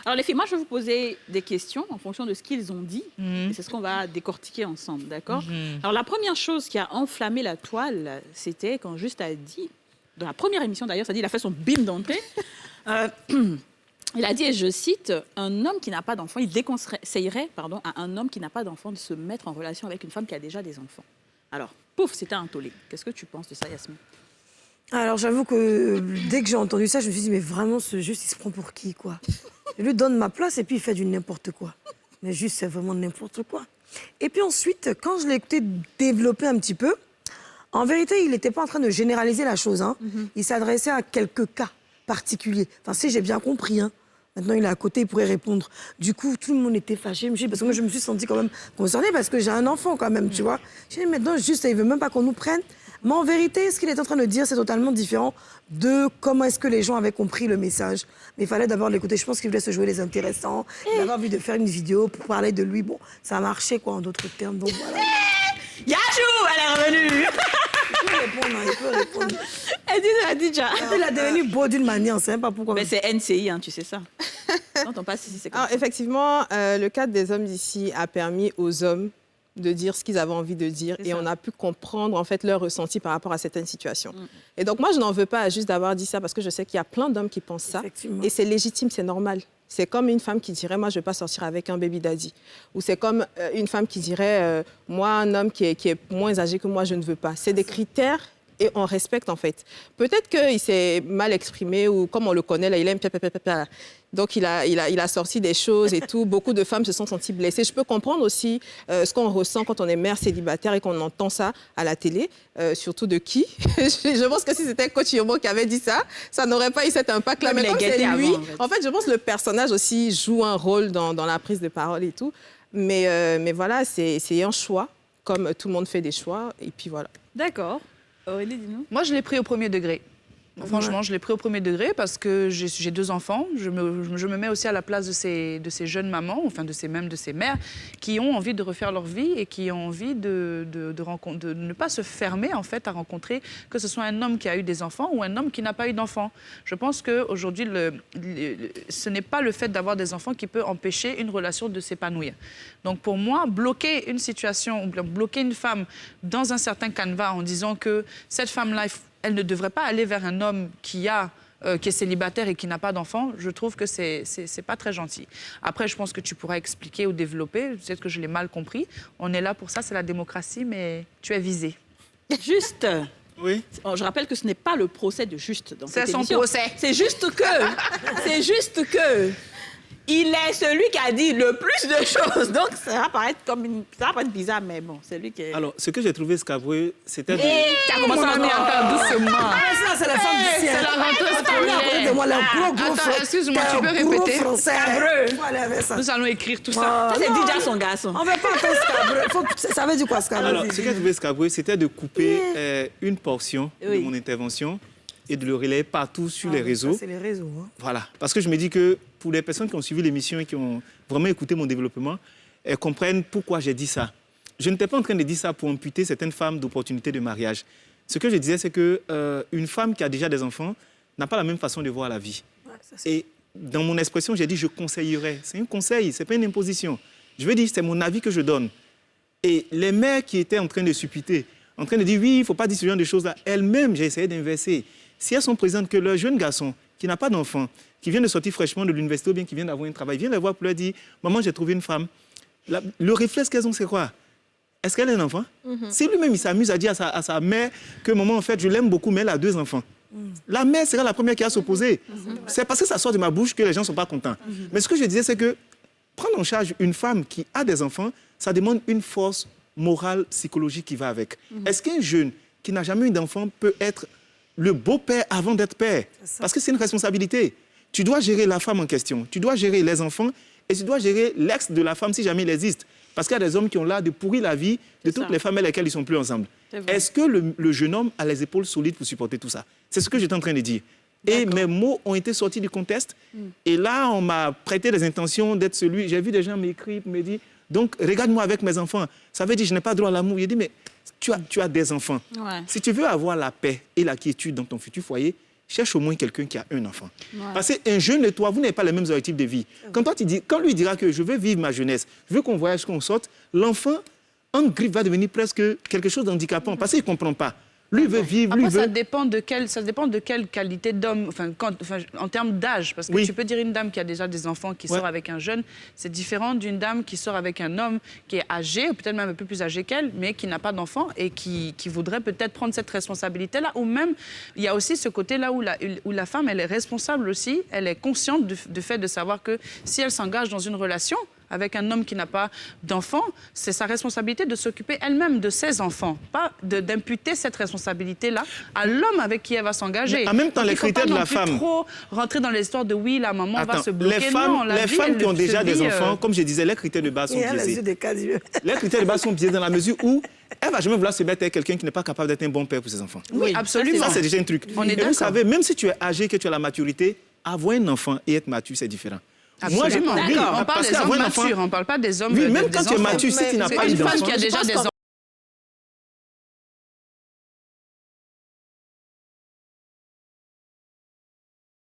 Alors les filles, moi je vais vous poser des questions en fonction de ce qu'ils ont dit. Et c'est ce qu'on va décortiquer ensemble, d'accord? Alors la première chose qui a enflammé la toile, c'était quand Juste a dit, dans la première émission d'ailleurs, ça dit, il a fait son bim d'entrée. Il a dit, et je cite, un homme qui n'a pas d'enfant, il déconseillerait à un homme qui n'a pas d'enfant de se mettre en relation avec une femme qui a déjà des enfants. Alors, pouf, c'était un tollé. Qu'est-ce que tu penses de ça, Yasmine? Alors, j'avoue que dès que j'ai entendu ça, je me suis dit, mais vraiment, ce Juste, il se prend pour qui, quoi? Je lui donne ma place et puis il fait du n'importe quoi. Mais Juste, c'est vraiment n'importe quoi. Et puis ensuite, quand je l'ai écouté développer un petit peu, en vérité, il n'était pas en train de généraliser la chose. Hein. Il s'adressait à quelques cas particuliers. Enfin, si j'ai bien compris, hein. Maintenant, il est à côté, il pourrait répondre. Du coup, tout le monde était fâché. Parce que moi, je me suis sentie quand même concernée parce que j'ai un enfant quand même, tu vois. J'ai dit, maintenant, Juste, il veut même pas qu'on nous prenne. Mais en vérité, ce qu'il est en train de dire, c'est totalement différent de comment est-ce que les gens avaient compris le message. Mais il fallait d'abord l'écouter. Je pense qu'il voulait se jouer les intéressants. Il avait envie de faire une vidéo pour parler de lui. Bon, ça a marché, quoi, en d'autres termes. Donc, voilà. Yachou, elle est revenue. Il peut répondre. Elle dit déjà. Il a devenu beau d'une manière, on ne sait même pas pourquoi. Mais c'est NCI, hein, tu sais ça. Non, ton passe ici, c'est comme Alors, ça. effectivement, le cadre des hommes d'ici a permis aux hommes de dire ce qu'ils avaient envie de dire et on a pu comprendre en fait leur ressenti par rapport à certaines situations. Et donc moi, je n'en veux pas à Juste d'avoir dit ça parce que je sais qu'il y a plein d'hommes qui pensent ça et c'est légitime, c'est normal. C'est comme une femme qui dirait « moi, je ne vais pas sortir avec un baby daddy ». Ou c'est comme une femme qui dirait « moi, un homme qui est moins âgé que moi, je ne veux pas ». C'est des critères et on respecte en fait. Peut-être qu'il s'est mal exprimé ou comme on le connaît, là, il aime pia. Donc, il a sorti des choses et tout. Beaucoup de femmes se sont senties blessées. Je peux comprendre aussi ce qu'on ressent quand on est mère célibataire et qu'on entend ça à la télé, surtout de qui. Je pense que si c'était Coach Yobo qui avait dit ça, ça n'aurait pas eu cet impact-là. Mais comme c'est lui, en fait, je pense que le personnage aussi joue un rôle dans la prise de parole et tout. Mais voilà, c'est un choix, comme tout le monde fait des choix. Et puis voilà. D'accord. Aurélie, dis-nous. Moi, je l'ai pris au premier degré. Franchement, je l'ai pris au premier degré parce que j'ai 2 enfants. Je me mets aussi à la place de ces jeunes mamans, enfin de ces mères, qui ont envie de refaire leur vie et qui ont envie de ne pas se fermer en fait à rencontrer que ce soit un homme qui a eu des enfants ou un homme qui n'a pas eu d'enfants. Je pense qu'aujourd'hui, ce n'est pas le fait d'avoir des enfants qui peut empêcher une relation de s'épanouir. Donc pour moi, bloquer une situation ou bloquer une femme dans un certain canevas en disant que cette femme-là, elle ne devrait pas aller vers un homme qui est célibataire et qui n'a pas d'enfant, je trouve que c'est pas très gentil. Après, je pense que tu pourras expliquer ou développer, peut-être que je l'ai mal compris. On est là pour ça, c'est la démocratie, mais tu es visé. Juste. Oui. Je rappelle que ce n'est pas le procès de Juste dans cette émission. C'est son procès. C'est juste que il est celui qui a dit le plus de choses. Donc, ça va paraître bizarre, mais bon, c'est lui qui est... Alors, ce que j'ai trouvé scabreux, c'était... Tu as commencé à me doucement. Ça, c'est la femme d'ici. C'est la rentrée scolaire. Attends, excuse-moi, tu peux répéter? Nous allons écrire tout ça. Ça, c'est déjà son garçon. On ne veut pas entendre scabreux. Ça veut dire quoi, scabreux? Alors, ce que j'ai trouvé scabreux, c'était de couper une portion de mon intervention et de le relayer partout sur les réseaux. Ça, c'est les réseaux. Hein. Voilà. Parce que je me dis que pour les personnes qui ont suivi l'émission et qui ont vraiment écouté mon développement, elles comprennent pourquoi j'ai dit ça. Je n'étais pas en train de dire ça pour amputer certaines femmes d'opportunités de mariage. Ce que je disais, c'est qu'une femme qui a déjà des enfants n'a pas la même façon de voir la vie. Ouais, ça, et dans mon expression, j'ai dit je conseillerais. C'est un conseil, ce n'est pas une imposition. Je veux dire, c'est mon avis que je donne. Et les mères qui étaient en train de suppiter, en train de dire oui, il ne faut pas dire ce genre de choses-là, elles-mêmes, j'ai essayé d'inverser. Si elles sont présentes que leur jeune garçon qui n'a pas d'enfant, qui vient de sortir fraîchement de l'université ou bien qui vient d'avoir un travail, vient les voir pour leur dire « Maman, j'ai trouvé une femme ». Le réflexe qu'elles ont, c'est quoi? Est-ce qu'elle a un enfant? Si lui-même, il s'amuse à dire à sa mère que « Maman, en fait, je l'aime beaucoup, mais elle a 2 enfants ». La mère sera la première qui va s'opposer. C'est parce que ça sort de ma bouche que les gens ne sont pas contents. Mais ce que je disais, c'est que prendre en charge une femme qui a des enfants, ça demande une force morale, psychologique qui va avec. Est-ce qu'un jeune qui n'a jamais eu d'enfant peut être le beau-père avant d'être père? Parce que c'est une responsabilité. Tu dois gérer la femme en question, tu dois gérer les enfants et tu dois gérer l'ex de la femme si jamais il existe. Parce qu'il y a des hommes qui ont l'air de pourrir la vie de toutes les femmes avec lesquelles ils ne sont plus ensemble. Est-ce que le jeune homme a les épaules solides pour supporter tout ça? C'est ce que j'étais en train de dire. Et mes mots ont été sortis du contexte. Et là, on m'a prêté les intentions d'être celui... J'ai vu des gens m'écrire, me dire, donc regarde-moi avec mes enfants. Ça veut dire que je n'ai pas droit à l'amour. J'ai dit, mais tu as des enfants. Ouais. Si tu veux avoir la paix et la quiétude dans ton futur foyer, cherche au moins quelqu'un qui a un enfant. Ouais. Parce qu'un jeune et toi, vous n'avez pas les mêmes objectifs de vie. Quand lui dira que je veux vivre ma jeunesse, je veux qu'on voyage, qu'on sorte, l'enfant, en grippe, va devenir presque quelque chose d'handicapant parce qu'il ne comprend pas. Lui veut vivre, Après, lui veut... ça dépend de quelle qualité d'homme, en termes d'âge. Parce que tu peux dire une dame qui a déjà des enfants, qui sort avec un jeune, c'est différent d'une dame qui sort avec un homme qui est âgé, ou peut-être même un peu plus âgé qu'elle, mais qui n'a pas d'enfant et qui voudrait peut-être prendre cette responsabilité-là. Ou même, il y a aussi ce côté-là où la femme, elle est responsable aussi, elle est consciente du fait de savoir que si elle s'engage dans une relation avec un homme qui n'a pas d'enfant, c'est sa responsabilité de s'occuper elle-même de ses enfants, pas d'imputer cette responsabilité-là à l'homme avec qui elle va s'engager. En même temps, les critères de la femme... Il ne faut pas non plus trop rentrer dans l'histoire de oui, la maman va se bloquer. Les femmes qui ont déjà des enfants, comme je disais, les critères de base sont biaisés. Les critères de base sont biaisés dans la mesure où elle ne va jamais vouloir se mettre avec quelqu'un qui n'est pas capable d'être un bon père pour ses enfants. Oui, absolument. Ça, c'est déjà un truc. Et vous savez, même si tu es âgé, que tu as la maturité, avoir un enfant et être mature, c'est différent. Absolument. Moi, on parle des hommes matures, on ne parle pas des hommes. Oui, même quand tu es mature, si tu n'as pas eu d'enfant. Une femme qui a déjà des enfants.